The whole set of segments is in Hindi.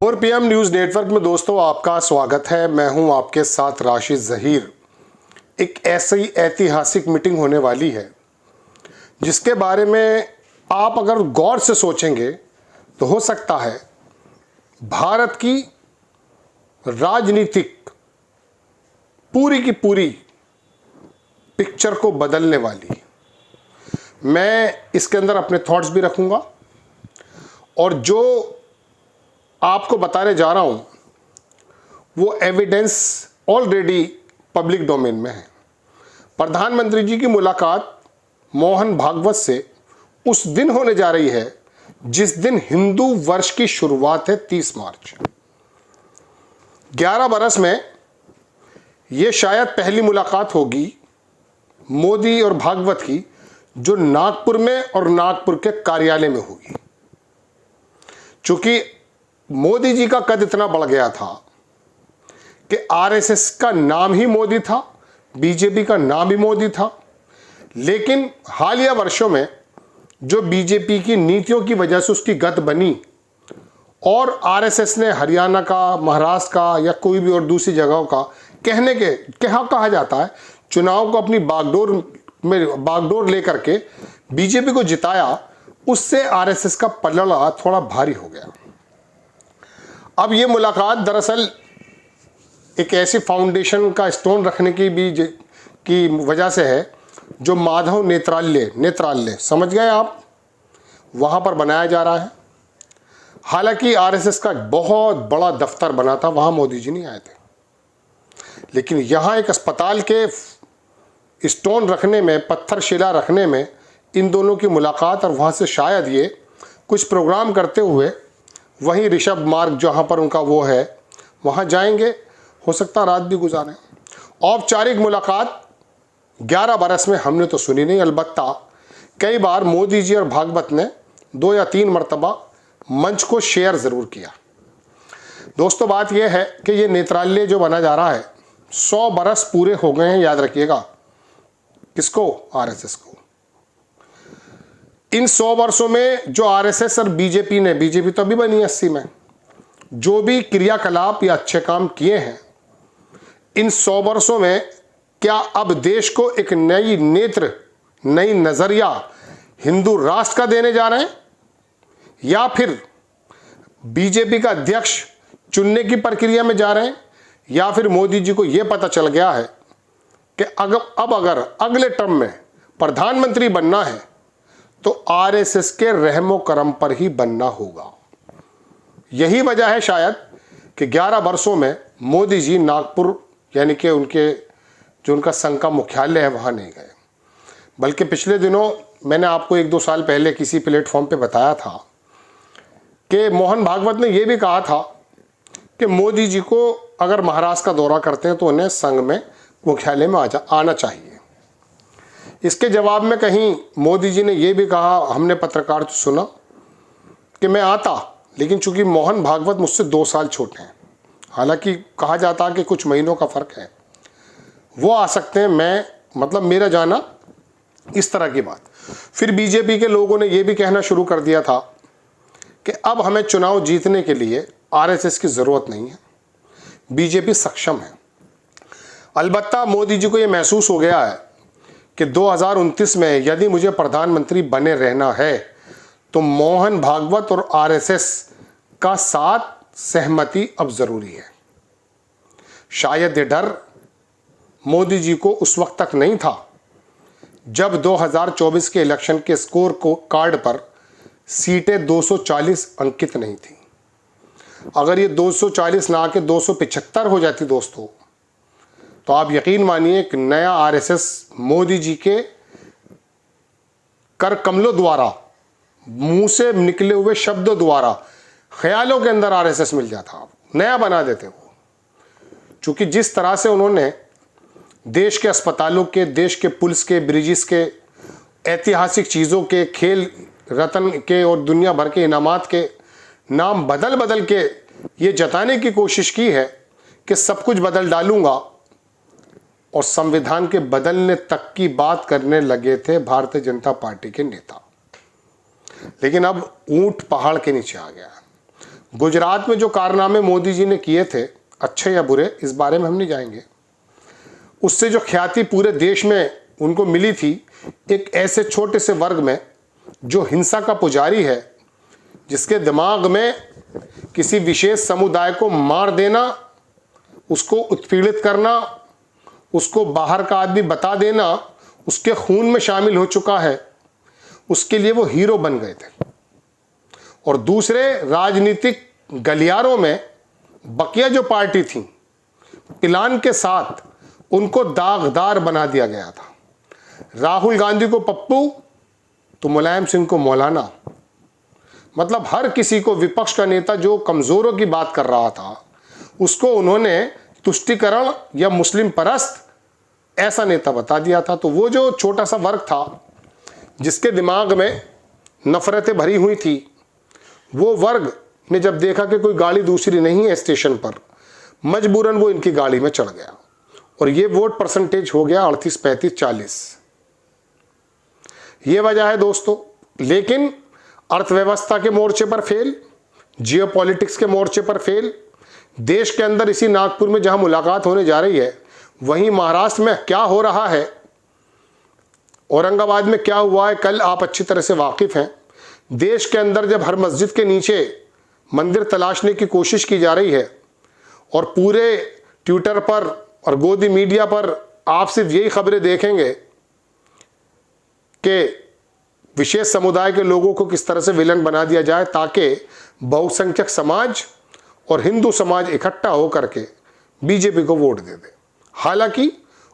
और पीएम न्यूज़ नेटवर्क में दोस्तों आपका स्वागत है। मैं हूं आपके साथ राशिद ज़हीर। एक ऐसी ऐतिहासिक मीटिंग होने वाली है जिसके बारे में आप अगर गौर से सोचेंगे तो हो सकता है भारत की राजनीतिक पूरी की पूरी पिक्चर को बदलने वाली। मैं इसके अंदर अपने थॉट्स भी रखूंगा और जो आपको बताने जा रहा हूं वो एविडेंस ऑलरेडी पब्लिक डोमेन में है। प्रधानमंत्री जी की मुलाकात मोहन भागवत से उस दिन होने जा रही है जिस दिन हिंदू वर्ष की शुरुआत है, 30 मार्च। 11 बरस में ये शायद पहली मुलाकात होगी मोदी और भागवत की जो नागपुर में और नागपुर के कार्यालय में होगी। चूंकि मोदी जी का कद इतना बढ़ गया था कि आरएसएस का नाम ही मोदी था, बीजेपी का नाम भी मोदी था, लेकिन हालिया वर्षों में जो बीजेपी की नीतियों की वजह से उसकी गत बनी और आरएसएस ने हरियाणा का, महाराष्ट्र का या कोई भी और दूसरी जगहों का कहा जाता है चुनाव को अपनी बागडोर लेकर के बीजेपी को जिताया, उससे आरएसएस का पलड़ा थोड़ा भारी हो गया। अब ये मुलाकात दरअसल एक ऐसी फाउंडेशन का स्टोन रखने की वजह से है जो माधव नेत्रालय समझ गए आप, वहां पर बनाया जा रहा है। हालांकि आरएसएस का बहुत बड़ा दफ्तर बना था, वहां मोदी जी नहीं आए थे, लेकिन यहां एक अस्पताल के स्टोन रखने में, पत्थर शिला रखने में इन दोनों की मुलाकात और वहां से शायद ये कुछ प्रोग्राम करते हुए वहीं ऋषभ मार्ग जहां पर उनका वो है वहां जाएंगे। हो सकता रात भी गुजारें। औपचारिक मुलाकात 11 बरस में हमने तो सुनी नहीं, अलबत्ता कई बार मोदी जी और भागवत ने 2 या 3 मरतबा मंच को शेयर ज़रूर किया। दोस्तों बात यह है कि ये नेत्रालय जो बना जा रहा है 100 बरस पूरे हो गए हैं, याद रखिएगा। किसको? आरएसएस को। इन 100 वर्षों में जो आरएसएस और बीजेपी तो अभी बनी 80 में, जो भी क्रियाकलाप या अच्छे काम किए हैं इन 100 वर्षों में, क्या अब देश को एक नई नेत्र, नई नजरिया हिंदू राष्ट्र का देने जा रहे हैं, या फिर बीजेपी का अध्यक्ष चुनने की प्रक्रिया में जा रहे हैं, या फिर मोदी जी को यह पता चल गया है कि अगर अगले टर्म में प्रधानमंत्री बनना है तो आरएसएस के रहमो करम पर ही बनना होगा। यही वजह है शायद कि 11 वर्षों में मोदी जी नागपुर यानी कि उनका संघ का मुख्यालय है वहां नहीं गए। बल्कि पिछले दिनों मैंने आपको 1-2 साल पहले किसी प्लेटफॉर्म पे बताया था कि मोहन भागवत ने यह भी कहा था कि मोदी जी को अगर महाराष्ट्र का दौरा करते हैं तो उन्हें संघ में मुख्यालय में आना चाहिए। इसके जवाब में कहीं मोदी जी ने यह भी कहा, हमने पत्रकार तो सुना कि मैं आता, लेकिन चूंकि मोहन भागवत मुझसे 2 साल छोटे हैं, हालांकि कहा जाता कि कुछ महीनों का फर्क है, वो आ सकते हैं, मेरा जाना, इस तरह की बात। फिर बीजेपी के लोगों ने यह भी कहना शुरू कर दिया था कि अब हमें चुनाव जीतने के लिए आरएसएस की जरूरत नहीं है, बीजेपी सक्षम है। अलबत्ता मोदी जी को यह महसूस हो गया है कि 2029 में यदि मुझे प्रधानमंत्री बने रहना है तो मोहन भागवत और आरएसएस का साथ, सहमति अब जरूरी है। शायद ये डर मोदी जी को उस वक्त तक नहीं था जब 2024 के इलेक्शन के स्कोर को कार्ड पर सीटें 240 अंकित नहीं थी। अगर ये 240 ना आके 275 हो जाती दोस्तों, तो आप यकीन मानिए कि नया आरएसएस मोदी जी के कर कमलों द्वारा, मुंह से निकले हुए शब्दों द्वारा, ख्यालों के अंदर आरएसएस मिल जाता, नया बना देते वो। चूंकि जिस तरह से उन्होंने देश के अस्पतालों के, देश के पुल्स के, ब्रिजेस के, ऐतिहासिक चीज़ों के, खेल रत्न के और दुनिया भर के इनामात के नाम बदल बदल के ये जताने की कोशिश की है कि सब कुछ बदल डालूंगा, और संविधान के बदलने तक की बात करने लगे थे भारतीय जनता पार्टी के नेता। लेकिन अब ऊंट पहाड़ के नीचे आ गया। गुजरात में जो कारनामे मोदी जी ने किए थे, अच्छे या बुरे, इस बारे में हम नहीं जाएंगे। उससे जो ख्याति पूरे देश में उनको मिली थी, एक ऐसे छोटे से वर्ग में जो हिंसा का पुजारी है, जिसके दिमाग में किसी विशेष समुदाय को मार देना, उसको उत्पीड़ित करना, उसको बाहर का आदमी बता देना उसके खून में शामिल हो चुका है, उसके लिए वो हीरो बन गए थे। और दूसरे राजनीतिक गलियारों में बकिया जो पार्टी थी, प्लान के साथ उनको दागदार बना दिया गया था। राहुल गांधी को पप्पू तो मुलायम सिंह को मौलाना, मतलब हर किसी को, विपक्ष का नेता जो कमजोरों की बात कर रहा था उसको उन्होंने तुष्टिकरण या मुस्लिम परस्त ऐसा नेता बता दिया था। तो वो जो छोटा सा वर्ग था जिसके दिमाग में नफरतें भरी हुई थी, वो वर्ग ने जब देखा कि कोई गाड़ी दूसरी नहीं है स्टेशन पर, मजबूरन वो इनकी गाड़ी में चढ़ गया और ये वोट परसेंटेज हो गया 38, 35, 40। ये वजह है दोस्तों। लेकिन अर्थव्यवस्था के मोर्चे पर फेल, जियोपॉलिटिक्स के मोर्चे पर फेल, देश के अंदर इसी नागपुर में जहां मुलाकात होने जा रही है, वहीं महाराष्ट्र में क्या हो रहा है, औरंगाबाद में क्या हुआ है, कल आप अच्छी तरह से वाकिफ हैं। देश के अंदर जब हर मस्जिद के नीचे मंदिर तलाशने की कोशिश की जा रही है और पूरे ट्विटर पर और गोदी मीडिया पर आप सिर्फ यही खबरें देखेंगे कि विशेष समुदाय के लोगों को किस तरह से विलन बना दिया जाए ताकि बहुसंख्यक समाज और हिंदू समाज इकट्ठा होकर के बीजेपी को वोट दे दे। हालांकि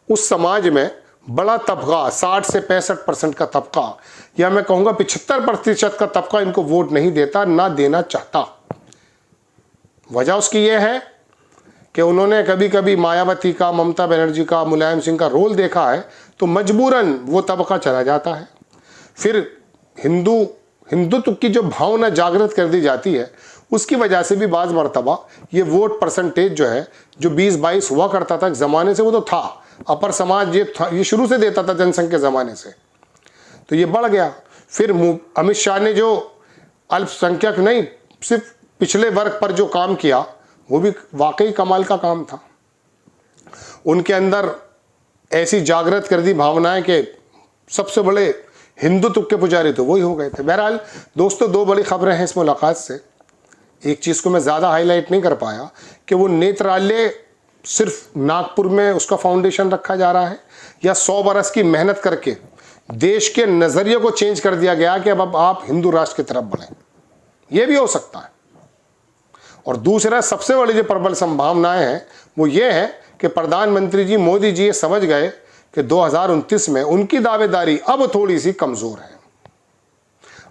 उस समाज में बड़ा तबका, 60 से 65% का तबका, या मैं कहूँगा 75% का तबका इनको वोट नहीं देता, ना देना चाहता। वजह उसकी ये है कि उन्होंने कभी कभी मायावती का, ममता बनर्जी का, मुलायम सिंह का रोल देखा है, तो मजबूरन वो तबका चला जाता है। फिर हिंदुत्व की जो भावना जागृत कर दी जाती है, उसकी वजह से भी बाज़ मरतबा ये वोट परसेंटेज जो है, जो 20-22 हुआ करता था एक ज़माने से, वो तो था, अपर समाज ये शुरू से देता था जनसंघ के ज़माने से, तो ये बढ़ गया। फिर अमित शाह ने जो अल्पसंख्यक नहीं, सिर्फ पिछले वर्ग पर जो काम किया, वो भी वाकई कमाल का काम था। उनके अंदर ऐसी जागृत कर दी भावनाएं कि सबसे बड़े हिंदुत्व के पुजारी तो वही हो गए थे। बहरहाल दोस्तों, दो बड़ी खबरें हैं इस मुलाकात से। एक चीज़ को मैं ज़्यादा हाईलाइट नहीं कर पाया कि वो नेत्रालय सिर्फ नागपुर में उसका फाउंडेशन रखा जा रहा है, या 100 बरस की मेहनत करके देश के नज़रिए को चेंज कर दिया गया कि अब आप हिंदू राष्ट्र की तरफ बढ़ें। ये भी हो सकता है। और दूसरा, सबसे बड़ी जो प्रबल संभावनाएं हैं वो ये है कि प्रधानमंत्री जी मोदी जी ये समझ गए कि 2029 में उनकी दावेदारी अब थोड़ी सी कमज़ोर है।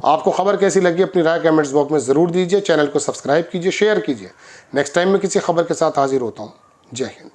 आपको खबर कैसी लगी अपनी राय कमेंट्स बॉक्स में ज़रूर दीजिए। चैनल को सब्सक्राइब कीजिए, शेयर कीजिए। नेक्स्ट टाइम मैं किसी खबर के साथ हाजिर होता हूँ। जय हिंद।